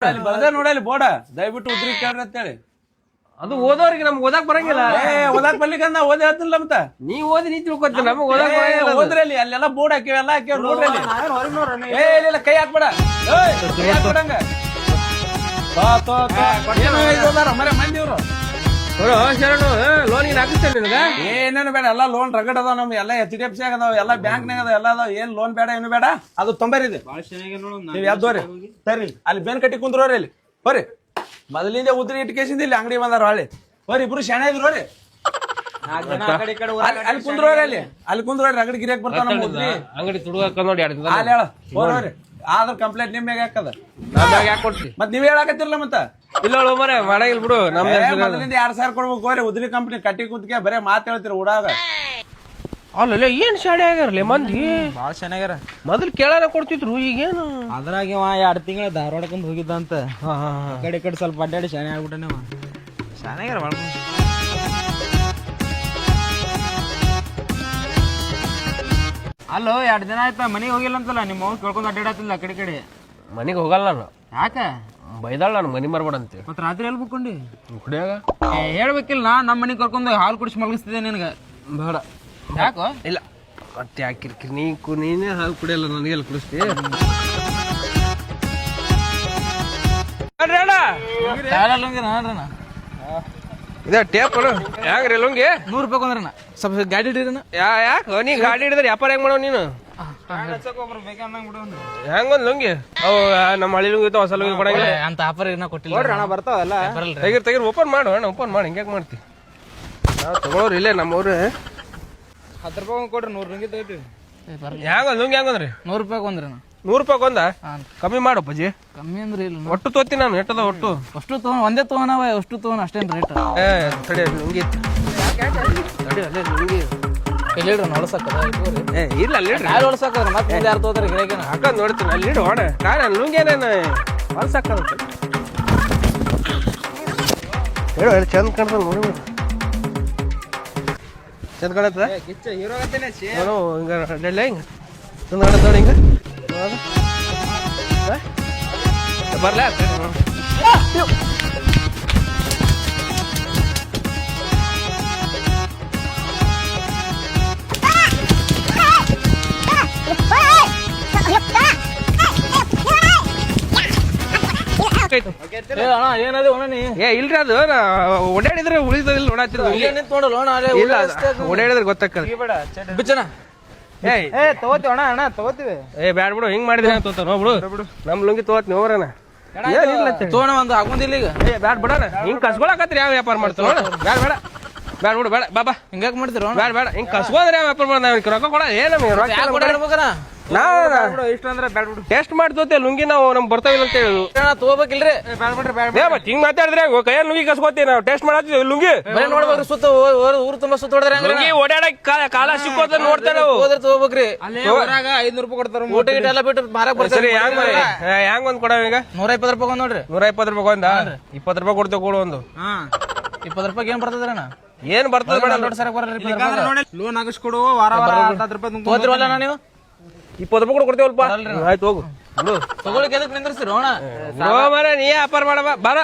ಬರ್ದೆ ನೋಡಲಿ ಬೋರ್ಡ ದಯವಿಟ್ಟು ಉದ್ರಿ ಕೇಳ್ರಿ ಅಂತೇಳಿ. ಅದು ಓದೋರಿಗೆ ನಮ್ಗೆ ಓದಾಕ್ ಬರಂಗಿಲ್ಲ. ಓದಾಕ್ ಬರ್ಲಿಕ್ಕಂದ ಓದಿ ಹೇಳ್ತಿಲ್ಲ ಮತ್ತ ನೀವ್ ಓದಿ ನೀ ತಿಳ್ಕೊತೀನಿ, ನಮಗ್ ಓದಾಕ್ ಬರಂಗಿಲ್ಲ. ಓದ್ರಲ್ಲಿ ಅಲ್ಲೆಲ್ಲ ಬೋರ್ಡ್ ಹಾಕಿವಿ ಎಲ್ಲ ಹಾಕಿವ್ ನೋಡ್ರಿ ಅಲ್ಲಿ. ಇಲ್ಲ ಕೈ ಹಾಕ್ಬೇಡ, ಕೈ ಹಾಕ್ಬೇಡಂಗ ಮರೆ ಮಂದಿವ್ರು ಶರಣು ಲೋನ್ ಹಾಕಿಸ್ತೇನೆ ನಿನಗ. ಏನೇನು ಬೇಡ, ಎಲ್ಲ ಲೋನ್ ರಗಡ್ ಅದಾವ ನಮ್ ಎಲ್ಲ HDFC ಅದಾವ, ಎಲ್ಲ ಬ್ಯಾಂಕ್ನಾಗ ಅದಾವ, ಎಲ್ಲ ಅದಾವ. ಏನ್ ಲೋನ್ ಬೇಡ ಏನು ಬೇಡ, ಅದು ತೊಂಬರಿದೆ. ನೀವ್ ಯಾವ್ದೋರಿ ಸರಿ ಅಲ್ಲಿ ಬೇನ್ ಕಟ್ಟಿ ಕುಂದ್ರೋರಿ ಅಲ್ಲಿ ಬರ್ರಿ. ಮೊದಲಿಂದ ಉದ್ರಿ ಇಟ್ಕೇಸಿಂದ ಇಲ್ಲಿ ಅಂಗಡಿ ಬಂದಾರ ಹೊಳ್ಳಿ ಬರ್ರಿ. ಇಬ್ರು ಶಾಣೆ ಇದ್ರೋರಿ ಅಲ್ಲಿ ಕುಂದ್ರೋರಿ, ಅಲ್ಲಿ ಕುಂದ್ರೋರಿ ರಗಡ್ ಗಿರಿಯಾಕ್ ಬರ್ತಾವ ನಮ್ಮ ಉದ್ರಿ ಅಂಗಡಿ ತುಡುಗ ನೋಡಿ ಅಲ್ಲಿ ಹೇಳ ಹೋಗ್ರಿ. ಆದ್ರ ಕಂಪ್ಲೇಂಟ್ ನಿಮ್ ಮ್ಯಾಗ ಹಾಕದ, ಯಾಕೆ ಕೊಡ್ತಿ ಮತ್ ನೀವ್ ಹೇಳಕತ್ತಿರಲ್ಲ ಮತ್ತ. ಇಲ್ಲ ಮರ ಮಾಡಂಗಿಲ್ಲ ಬಿಡು. ಮೊದಲಿಂದ 2000 ಕೊಡ್ಬೇಕು ಹೋರಿ. ಉದ್ರಿ ಕಂಪ್ನಿ ಕಟ್ಟಿ ಕುಂತ್ಕೆ ಬರೇ ಮಾತ್ ಹೇಳ್ತೀರಿ ಊಡಾಗ. ಅಲ್ಲ ಏನ್ ಶಾಣೆ ಆಗ್ಯಾರಲ್ಲ ಮಂದಿ, ಬಾಳ ಚೆನ್ನಾಗ್ಯಾರ. ಮೊದಲು ಕೇಳಾರ ಕೊಡ್ತಿದ್ರು, ಈಗೇನು ಅದ್ರಾಗ 2 ತಿಂಗಳ ಧಾರವಾಡಕೊಂಡ್ ಹೋಗಿದ್ದಂತ. ಕಡೆ ಕಡೆ ಸ್ವಲ್ಪ ಅಡ್ಡಾಡಿ ಶಾಣೆ ಆಗ್ಬಿಟ್ಟನೆ. ಚೆನ್ನಾಗ್ಯಾರ ಬಾಳ. ಅಲ್ಲೋ 2 ದಿನ ಆಯ್ತಾ ಮನೆಗೆ ಹೋಗಿಲ್ಲ ಅಂತಲ್ಲ, ನಿಮ್ಮ ಅವ್ನು ಕೇಳ್ಕೊಂಡ್ ಅಡ್ಡಾಡತ್ತಿಲ್ಲ ಕಡೆ ಕಡೆ. ಮನೆಗೆ ಹೋಗಲ್ಲ ನಾನು. ಯಾಕ ಬೈದಾಳ ನಾನು ಮನಿ ಮಾರ್ಬೇಡ ಅಂತ. ಮತ್ ರಾತ್ರಿ ಎಲ್ಲಿ ಬುಕ್ಕೊಂಡಿ ಕುಡಿಯಾಗ ಹೇಳ್ಬೇಕಿಲ್ಲ. ನಮ್ಮ ಮನೆಗೆ ಕರ್ಕೊಂಡು ಹಾಲು ಕುಡಿಸಿ ಮಲಗಿಸ್ತಿದ್ದೆ ನಿನಗ. ಬೇಡ. ಯಾಕೋ ಇಲ್ಲ ಮತ್ತೆ ಯಾಕೆ ಕಿರಿಕಿರಿ, ನೀನೇ ಹಾಲು ಕುಡಿಯಲ್ಲ, ನನಗೆಲ್ಲ ಕುಡಿಸ್ತಿ. ಇದ ಟೇಪ್ ಹೆಂಗ್ರಿ ಲುಂಗಿ? 100 ರೂಪಾಯಿ ಕೊಂದ್ರನ ಸ್ವಲ್ಪ ಗಾಡಿ ಹಿಡಿದ್ರನ. ಯಾಕೆ ನೀ ಗಾಡಿ ಹಿಡಿದ್ರೆ ವ್ಯಾಪಾರ ಹೆಂಗ್ ಮಾಡೋ ನೀನು? ಹೆಂಗೊಂದ್ ಲುಂಗಿ ಅವು ನಮ್ಮ ಹಳಿ ಲುಂಗಿ ಹೊಸ ಲುಂಗಿ ಕೊಡಂಗಿಲ್ಲ ಅಂತ ಆಫರ್ ಕೊಟ್ಟಿಲ್ಲ. ಬರ್ತಾವಲ್ಲ ತೆಗಿರ್ ಓಪನ್ ಮಾಡು ಅಣ್ಣ, ಓಪನ್ ಮಾಡಿ. ಹಿಂಗ್ಯಾಕ್ ಮಾಡ್ತಿ? ನಾವು ತಗೊಳೋರು ಇಲ್ಲೇ ನಮ್ಮವ್ರು. 10 ರೂಪಾಯಿ ಕೊಡ್ರಿ, 100 ರುಂಗಿ ತಗೋತೀವಿ. ಹೆಂಗೊಂದ್ ಲುಂಗಿ ಹೆಂಗಂದ್ರಿ? 100 ರೂಪಾಯಿ ಕೊಂದ್ರನ. 100 ರೂಪಾಯಿ ಕೊಂದ ಕಮ್ಮಿ ಮಾಡು ಪಜ್ಜಿ. ಕಮ್ಮಿ ಅಂದ್ರೆ ಇಲ್ಲ, ಒಟ್ಟು ತೋತೀನಿ ನಾನು. ಎಟ್ಟದ ಒಟ್ಟು? ಅಷ್ಟು ತಗೊಂಡ್ ಒಂದೇ ತಗೋನವ, ಅಷ್ಟು ತಗೊಂಡ್ ಅಷ್ಟೇನ್ ರೇಟ್. ತಡಿ ಲುಂಗಿ ತಡಿ, ಅಲ್ಲೇ ಲುಂಗಿ ಎಲ್ಲಿಡ್ರಿ ಹೊಳಸಕ್ಕದ ಇಲ್ಲ ಅಲ್ಲಿ ಯಾರು ಹೊಳಸಾಕದ್ರ ಮತ್ತೆ ಯಾರು ತಗೋತಾರೆ ಗಿರಾಕಿನ ಹಾಕಂದ್ ನೋಡ್ತೀನಿ. ಅಲ್ಲಿ ಇಡು ಹೊಡ ನಾನು ಲುಂಗಿನೇನು ಹೊಲ್ಸಾಕದ ಹೇಳು. ಹೇಳಿ ಚಂದ ಕಾಣ್ತದ ನೋಡಿ, ಚಂದ ಕಾಣತ್ತದ. ಹೀರೋ ನೋಡು ಹಿಂಗ ಅಡ್ಡಲ್ಲ ಹಿಂಗ ಚಂದ ಕಾಣತ್ತ ನೋಡಿ ಹಿಂಗ ಬರ್ಲ. ಏನದು ಒಣನಿ? ಇಲ್ರಿ ಅದು ಓಡಾಡಿದ್ರೆ ಉಳಿದಿಲ್ಲ ನೋಡತ್ತಿಲ್ಲ. ಇಲ್ಲ ಓಡಾಡಿದ್ರೆ ಗೊತ್ತಾಗ್ತದೆ. ಬಿಚ್ಚನ ತಗೋತೀವಿ ಅಣ್ಣ ತಗೋತೀವಿ. ಬ್ಯಾಡ್ ಬಿಡು, ಹಿಂಗ್ ಮಾಡಿದ್ರೆ ತೋತ ನೋಡ್ಬಿಡು. ನಮ್ ಲುಂಗಿ ತಗೋತೀನಿ ಹೋಗ್ರಣ. ತೋಣ ಒಂದು ಆಗುದಿಲ್ಲ ಈಗ. ಬ್ಯಾಡ್ ಬಿಡೋಣ, ಹಿಂಗ್ ಕಸ್ಕೊಳಕತ್ರಿ ಯಾವ ವ್ಯಾಪಾರ ಮಾಡ್ತಾರ? ಬ್ಯಾಡ ಬೇಡ ಬ್ಯಾಡ ಬಿಡು, ಬೇಡ ಬಾಬಾ. ಹಿಂಗ್ಯಾಕ್ ಮಾಡ್ತಿರ? ಬ್ಯಾಡ ಬೇಡ, ಹಿಂಗ್ ಕಸ್ಕೊಂಡ್ರೆ ಯಾವ ವ್ಯಾಪಾರ ಮಾಡ? ರೊಕ್ಕ ಕೊಡ ಏನ ಇಷ್ಟ ಅಂದ್ರೆ ಬ್ಯಾಡ ಬಿಡು. ಟೆಸ್ಟ್ ಮಾಡ್ತೋತೆ ಲುಂಗಿ ನಾವು ನಮ್ ಬರ್ತಾವಿಲ್ಲ ಅಂತ ಹೇಳುದು. ತಗೋಬೇಕಿಲ್ರಿ? ಹಿಂಗ್ ಮಾತಾಡಿದ್ರೆ ಕೈಯಲ್ಲಿ ಲುಂಗಿ ಕಸ್ಕೋತೀವಿ ನಾವು. ಟೆಸ್ಟ್ ಮಾಡತ್ತೀವಿ ಲುಂಗಿ. ನೋಡ್ಬೇಕು ಸುತ್ತ ಊರು ತುಂಬಾ ಸುತ್ತ ಲುಂಗಿ ಓಡಾಡಕ್ ಕಾಲ ಸಿಕ್ಕೋತ ನೋಡ್ತೇವೆ ನಾವು. ಹೋದ್ರೆ ತಗೋಬೇಕ್ರಿ. ಅಲ್ಲಿ 500 ರೂಪಾಯಿ ಕೊಡ್ತಾರ. ಊಟ ಗಿಟ ಎಲ್ಲ ಬಿಟ್ಟು ಮಾರಕ್ ಬರ್ತಾರೆ. ಹೆಂಗ್ ಒಂದ್ ಕೊಡವ ಈಗ? 120 ರೂಪಾಯಿ ಒಂದ್ ನೋಡ್ರಿ. 120 ರೂಪಾಯಿ ಒಂದ? 20 ರೂಪಾಯಿ ಕೊಡ್ತೇವೆ ಕೊಡು ಒಂದು. 20 ರೂಪಾಯಿ ಏನ್ ಬರ್ತದ್ರಣ್ಣ? ಏನ್ ಬರ್ತದ ಬೇಡ, ದೊಡ್ಡ ಸರಕ್ ಬರಲ್ಲ. ಲೋನ್ ಆಗಿಸ್ಕೊಡು, ವಾರ 10 ರೂಪಾಯಿ ತಗೋತಿರಲ್ಲ ನೀವು. 20 ರೂಪಾಯಿ ಕೊಡ್ತೇವಲ್ಪ. ಆಯ್ತು ಹೋಗು ತಗೊಳಿಕ್ಕೆ ಎದಕ್ ನಿಂದ್ರಿಸ್ತೀರ? ನೀ ವ್ಯಾಪಾರ ಮಾಡಬ ಬಾರ.